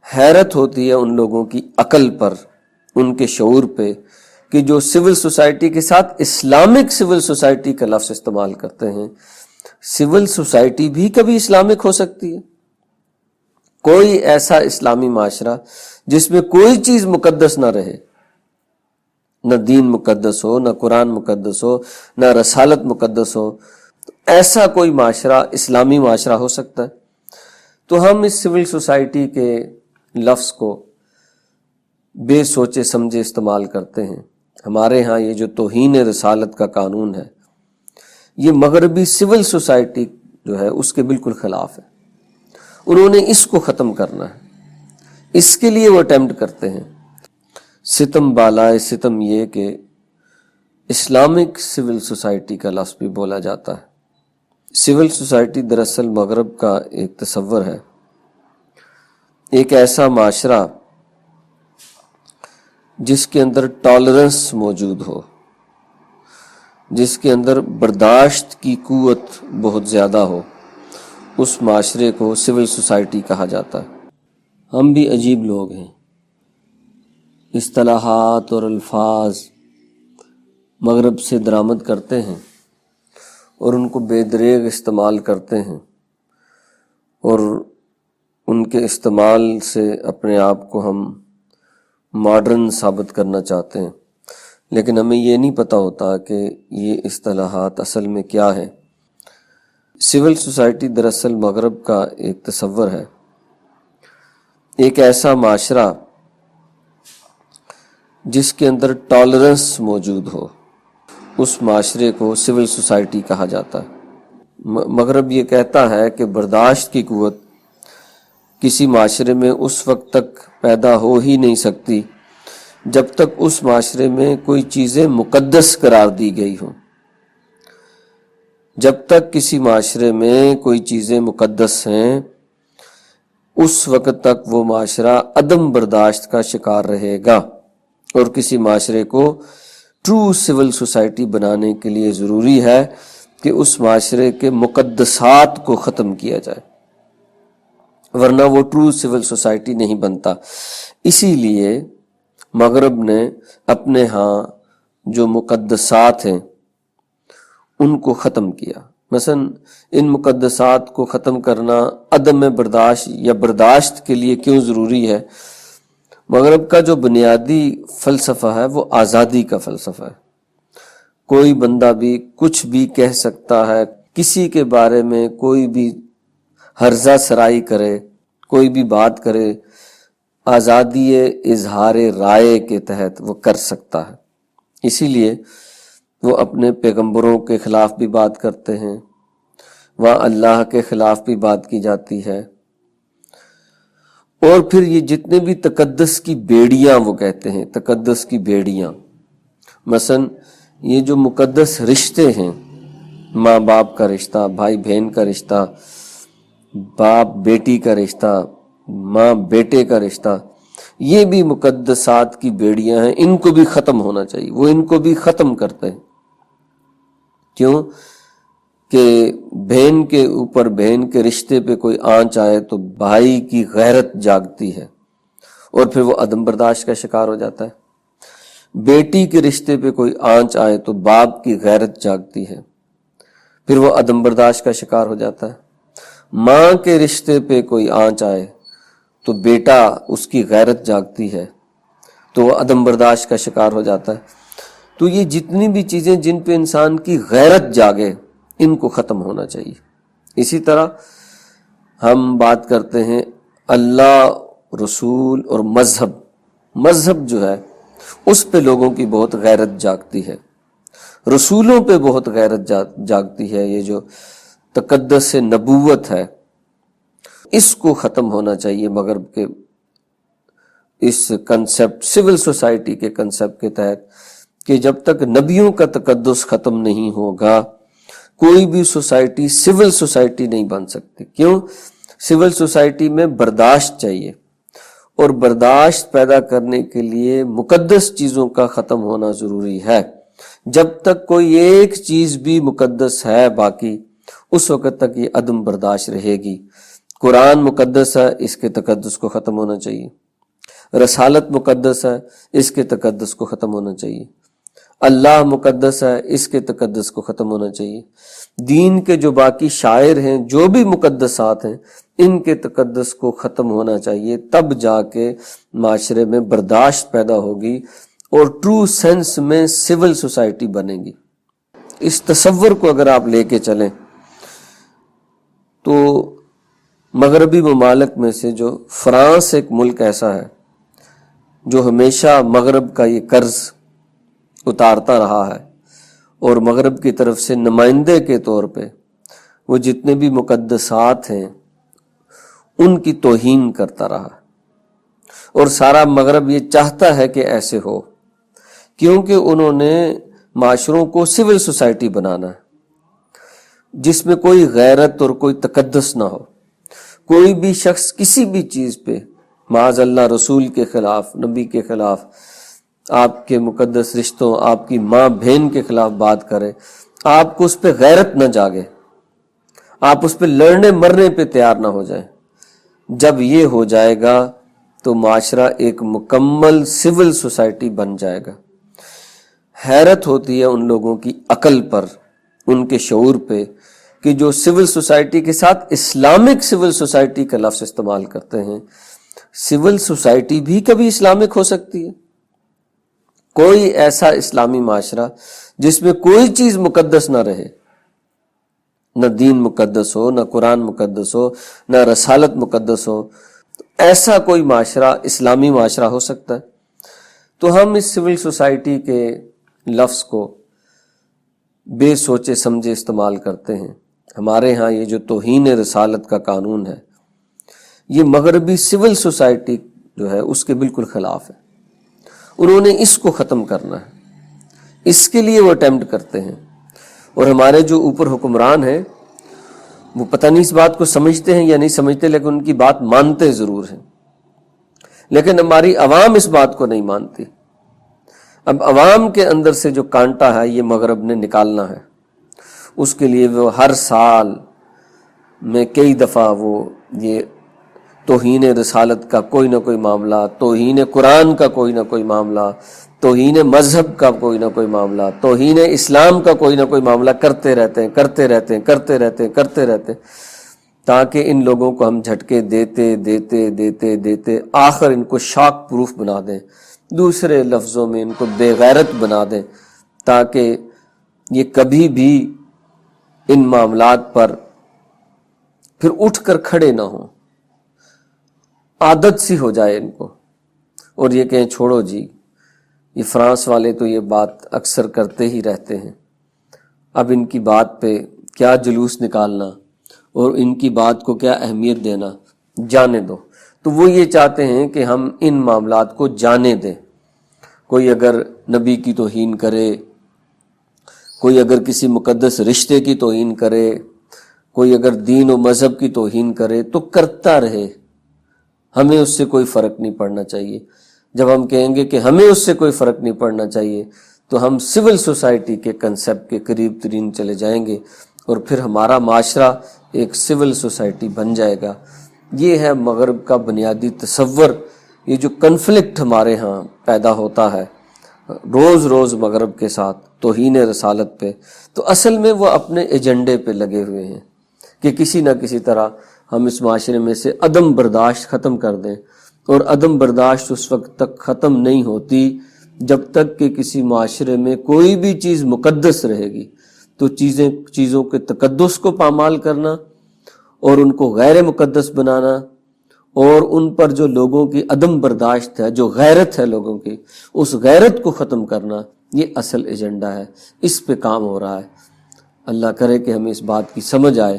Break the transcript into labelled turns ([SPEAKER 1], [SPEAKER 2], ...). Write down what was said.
[SPEAKER 1] حیرت ہوتی ہے ان لوگوں کی عقل پر، ان کے شعور پہ، کہ جو سول سوسائٹی کے ساتھ اسلامک سول سوسائٹی کا لفظ استعمال کرتے ہیں۔ سول سوسائٹی بھی کبھی اسلامک ہو سکتی ہے؟ کوئی ایسا اسلامی معاشرہ جس میں کوئی چیز مقدس نہ رہے، نہ دین مقدس ہو، نہ قرآن مقدس ہو، نہ رسالت مقدس ہو، ایسا کوئی معاشرہ اسلامی معاشرہ ہو سکتا ہے؟ تو ہم اس سول سوسائٹی کے لفظ کو بے سوچے سمجھے استعمال کرتے ہیں۔ ہمارے ہاں یہ جو توہین رسالت کا قانون ہے، یہ مغربی سول سوسائٹی جو ہے اس کے بالکل خلاف ہے۔ انہوں نے اس کو ختم کرنا ہے، اس کے لیے وہ اٹیمپٹ کرتے ہیں۔ ستم بالائے ستم یہ کہ اسلامک سول سوسائٹی کا لفظ بھی بولا جاتا ہے۔ سول سوسائٹی دراصل مغرب کا ایک تصور ہے، ایک ایسا معاشرہ جس کے اندر ٹالرنس موجود ہو، جس کے اندر برداشت کی قوت بہت زیادہ ہو، اس معاشرے کو سول سوسائٹی کہا جاتا ہے۔ ہم بھی عجیب لوگ ہیں، اصطلاحات اور الفاظ مغرب سے درآمد کرتے ہیں اور ان کو بے دریغ استعمال کرتے ہیں، اور ان کے استعمال سے اپنے آپ کو ہم ماڈرن ثابت کرنا چاہتے ہیں، لیکن ہمیں یہ نہیں پتہ ہوتا کہ یہ اصطلاحات اصل میں کیا ہے۔ سول سوسائٹی دراصل مغرب کا ایک تصور ہے، ایک ایسا معاشرہ جس کے اندر ٹالرنس موجود ہو، اس معاشرے کو سول سوسائٹی کہا جاتا ہے۔ مغرب یہ کہتا ہے کہ برداشت کی قوت کسی معاشرے میں اس وقت تک پیدا ہو ہی نہیں سکتی جب تک اس معاشرے میں کوئی چیزیں مقدس قرار دی گئی ہوں۔ جب تک کسی معاشرے میں کوئی چیزیں مقدس ہیں، اس وقت تک وہ معاشرہ عدم برداشت کا شکار رہے گا، اور کسی معاشرے کو ٹرو سول سوسائٹی بنانے کے لیے ضروری ہے کہ اس معاشرے کے مقدسات کو ختم کیا جائے، ورنہ وہ ٹرو سول سوسائٹی نہیں بنتا۔ اسی لیے مغرب نے اپنے ہاں جو مقدسات ہیں ان کو ختم کیا۔ مثلا ان مقدسات کو ختم کرنا عدم برداشت یا برداشت کے لیے کیوں ضروری ہے؟ مغرب کا جو بنیادی فلسفہ ہے وہ آزادی کا فلسفہ ہے۔ کوئی بندہ بھی کچھ بھی کہہ سکتا ہے، کسی کے بارے میں کوئی بھی ہرزہ سرائی کرے، کوئی بھی بات کرے، آزادی اظہار رائے کے تحت وہ کر سکتا ہے۔ اسی لیے وہ اپنے پیغمبروں کے خلاف بھی بات کرتے ہیں، وہاں اللہ کے خلاف بھی بات کی جاتی ہے، اور پھر یہ جتنے بھی تقدس کی بیڑیاں وہ کہتے ہیں، تقدس کی بیڑیاں، مثلا یہ جو مقدس رشتے ہیں، ماں باپ کا رشتہ، بھائی بہن کا رشتہ، باپ بیٹی کا رشتہ، ماں بیٹے کا رشتہ، یہ بھی مقدسات کی بیڑیاں ہیں، ان کو بھی ختم ہونا چاہیے۔ وہ ان کو بھی ختم کرتے ہیں۔ کیوں؟ کہ بہن کے اوپر، بہن کے رشتے پہ کوئی آنچ آئے تو بھائی کی غیرت جاگتی ہے اور پھر وہ عدم برداشت کا شکار ہو جاتا ہے۔ بیٹی کے رشتے پہ کوئی آنچ آئے تو باپ کی غیرت جاگتی ہے، پھر وہ عدم برداشت کا شکار ہو جاتا ہے۔ ماں کے رشتے پہ کوئی آنچ آئے تو بیٹا، اس کی غیرت جاگتی ہے تو وہ عدم برداشت کا شکار ہو جاتا ہے۔ تو یہ جتنی بھی چیزیں جن پہ انسان کی غیرت جاگے، ان کو ختم ہونا چاہیے۔ اسی طرح ہم بات کرتے ہیں اللہ، رسول اور مذہب۔ مذہب جو ہے اس پہ لوگوں کی بہت غیرت جاگتی ہے، رسولوں پہ بہت غیرت جاگتی ہے۔ یہ جو تقدس نبوت ہے، اس کو ختم ہونا چاہیے مغرب کے اس کنسپٹ، سول سوسائٹی کے کنسپٹ کے تحت، کہ جب تک نبیوں کا تقدس ختم نہیں ہوگا کوئی بھی سوسائٹی سول سوسائٹی نہیں بن سکتی۔ کیوں؟ سول سوسائٹی میں برداشت چاہیے، اور برداشت پیدا کرنے کے لیے مقدس چیزوں کا ختم ہونا ضروری ہے۔ جب تک کوئی ایک چیز بھی مقدس ہے باقی، اس وقت تک یہ عدم برداشت رہے گی۔ قرآن مقدس ہے، اس کے تقدس کو ختم ہونا چاہیے. رسالت مقدس ہے، اس کے تقدس کو ختم ہونا چاہیے. اللہ مقدس ہے، اس کے تقدس کو ختم ہونا چاہیے. دین کے جو باقی شاعر ہیں، جو بھی مقدسات ہیں، ان کے تقدس کو ختم ہونا چاہیے. تب جا کے معاشرے میں برداشت پیدا ہوگی اور ٹرو سینس میں سول سوسائٹی بنے گی. اس تصور کو اگر آپ لے کے چلیں تو مغربی ممالک میں سے جو فرانس ایک ملک ایسا ہے جو ہمیشہ مغرب کا یہ قرض اتارتا رہا ہے اور مغرب کی طرف سے نمائندے کے طور پہ وہ جتنے بھی مقدسات ہیں ان کی توہین کرتا رہا، اور سارا مغرب یہ چاہتا ہے کہ ایسے ہو، کیونکہ انہوں نے معاشروں کو سول سوسائٹی بنانا ہے جس میں کوئی غیرت اور کوئی تقدس نہ ہو. کوئی بھی شخص کسی بھی چیز پہ معاذ اللہ رسول کے خلاف، نبی کے خلاف، آپ کے مقدس رشتوں، آپ کی ماں بہن کے خلاف بات کرے، آپ کو اس پہ غیرت نہ جاگے، آپ اس پہ لڑنے مرنے پہ تیار نہ ہو جائیں. جب یہ ہو جائے گا تو معاشرہ ایک مکمل سول سوسائٹی بن جائے گا. حیرت ہوتی ہے ان لوگوں کی عقل پر، ان کے شعور پہ، کہ جو سول سوسائٹی کے ساتھ اسلامک سول سوسائٹی کا لفظ استعمال کرتے ہیں. سول سوسائٹی بھی کبھی اسلامک ہو سکتی ہے. کوئی ایسا اسلامی معاشرہ جس میں کوئی چیز مقدس نہ رہے، نہ دین مقدس ہو، نہ قرآن مقدس ہو، نہ رسالت مقدس ہو، ایسا کوئی معاشرہ اسلامی معاشرہ ہو سکتا ہے؟ تو ہم اس سول سوسائٹی کے لفظ کو بے سوچے سمجھے استعمال کرتے ہیں. ہمارے ہاں یہ جو توہین رسالت کا قانون ہے، یہ مغربی سول سوسائٹی جو ہے اس کے بالکل خلاف ہے. انہوں نے اس کو ختم کرنا ہے، اس کے لیے وہ اٹیمپٹ کرتے ہیں. اور ہمارے جو اوپر حکمران ہیں وہ پتہ نہیں اس بات کو سمجھتے ہیں یا نہیں سمجھتے، لیکن ان کی بات مانتے ضرور ہیں. لیکن ہماری عوام اس بات کو نہیں مانتی. اب عوام کے اندر سے جو کانٹا ہے یہ مغرب نے نکالنا ہے. اس کے لیے وہ ہر سال میں کئی دفعہ وہ یہ توہین رسالت کا کوئی نہ کوئی معاملہ، توہین قرآن کا کوئی نہ کوئی معاملہ، توہین مذہب کا کوئی نہ کوئی معاملہ، توہین اسلام کا کوئی نہ کوئی معاملہ کرتے رہتے ہیں تاکہ ان لوگوں کو ہم جھٹکے دیتے آخر ان کو شاک پروف بنا دیں، دوسرے لفظوں میں ان کو بے غیرت بنا دیں، تاکہ یہ کبھی بھی ان معاملات پر پھر اٹھ کر کھڑے نہ ہوں. عادت سی ہو جائے ان کو، اور یہ کہیں چھوڑو جی، یہ فرانس والے تو یہ بات اکثر کرتے ہی رہتے ہیں، اب ان کی بات پہ کیا جلوس نکالنا اور ان کی بات کو کیا اہمیت دینا، جانے دو. تو وہ یہ چاہتے ہیں کہ ہم ان معاملات کو جانے دیں. کوئی اگر نبی کی توہین کرے، کوئی اگر کسی مقدس رشتے کی توہین کرے، کوئی اگر دین و مذہب کی توہین کرے تو کرتا رہے، ہمیں اس سے کوئی فرق نہیں پڑنا چاہیے. جب ہم کہیں گے کہ ہمیں اس سے کوئی فرق نہیں پڑنا چاہیے تو ہم سول سوسائٹی کے کنسیپٹ کے قریب ترین چلے جائیں گے، اور پھر ہمارا معاشرہ ایک سول سوسائٹی بن جائے گا. یہ ہے مغرب کا بنیادی تصور. یہ جو کنفلکٹ ہمارے ہاں پیدا ہوتا ہے روز روز مغرب کے ساتھ توہین رسالت پہ، تو اصل میں وہ اپنے ایجنڈے پہ لگے ہوئے ہیں کہ کسی نہ کسی طرح ہم اس معاشرے میں سے عدم برداشت ختم کر دیں. اور عدم برداشت اس وقت تک ختم نہیں ہوتی جب تک کہ کسی معاشرے میں کوئی بھی چیز مقدس رہے گی. تو چیزوں کے تقدس کو پامال کرنا اور ان کو غیر مقدس بنانا، اور ان پر جو لوگوں کی عدم برداشت ہے، جو غیرت ہے لوگوں کی، اس غیرت کو ختم کرنا، یہ اصل ایجنڈا ہے. اس پہ کام ہو رہا ہے. اللہ کرے کہ ہمیں اس بات کی سمجھ آئے